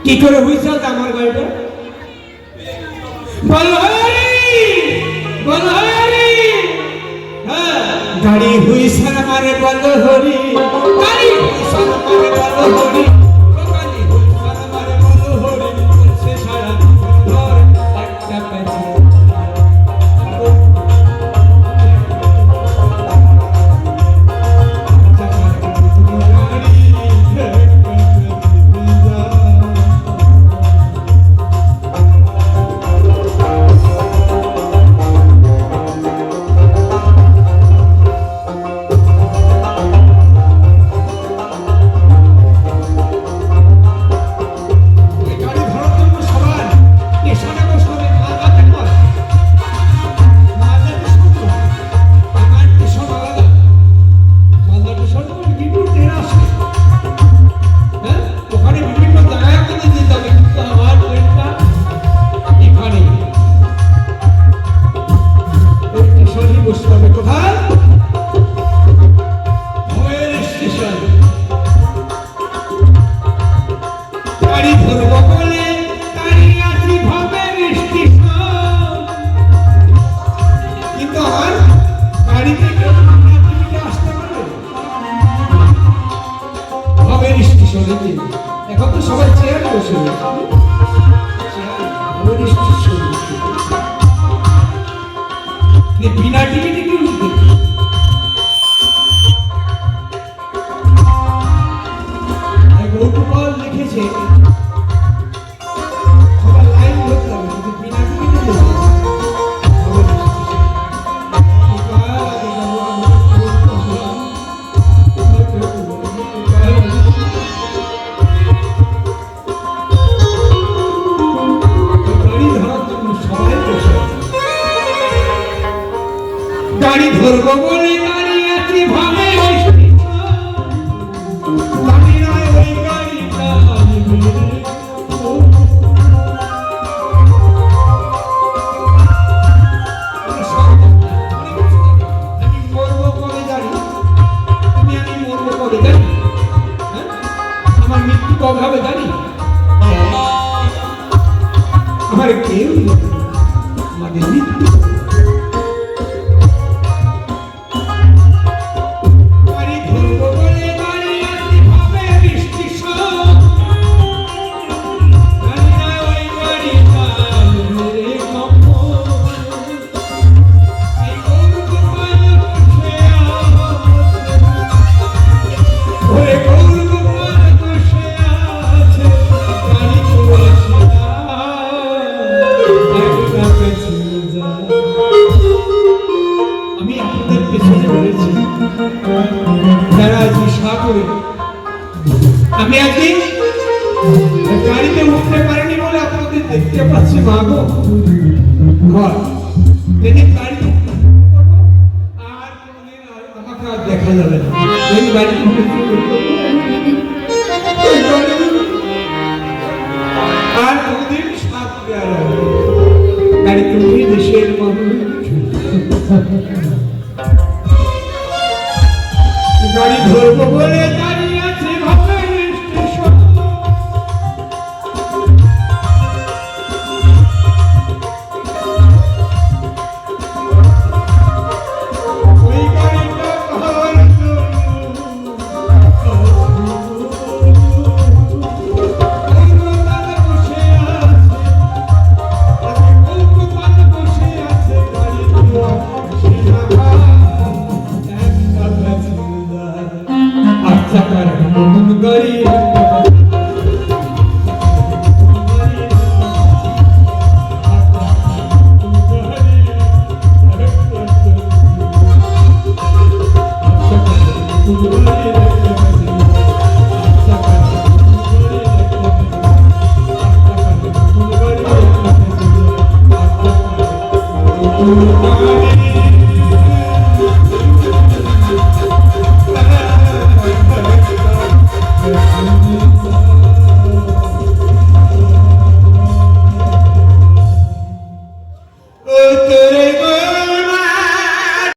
কি করে হুইসেল আমার গাড়িটা গাড়ি হুইসেল মারে বল হরি গাড়ি হুইসেল মারে বল হরি গাড়ি হুইসেল মারে বল হরি বলছে সারা ঘর একটা পেছে এখন তো সবাই চেয়ারে বসে বিনা টিকিটে কি গৌতপাল লিখেছে সবাই লাইন ধরতে হবে কিন্তু বিনা টিকিটে গাড়ি ধরবো বলে দাঁড়িয়ে আছি ভাবে আমার মৃত্যু কবে হবে জানি আমার কেউ আমাদের মৃত্যু আমি আজকে গাড়িতে উঠতে পারিনি বলে আপনাদের দেখতে পাচ্ছি মাগো ঘর যেদিন গাড়িতে আর কোনদিন আমাকে আর দেখা যাবে না এই গাড়িতে আর কোনদিন সাপ দেওয়া গাড়িতে উঠে দেশের মানুষ গাড়ি ধরবো বলে দাঁড়িয়ে আছে ভাবে গাড়ি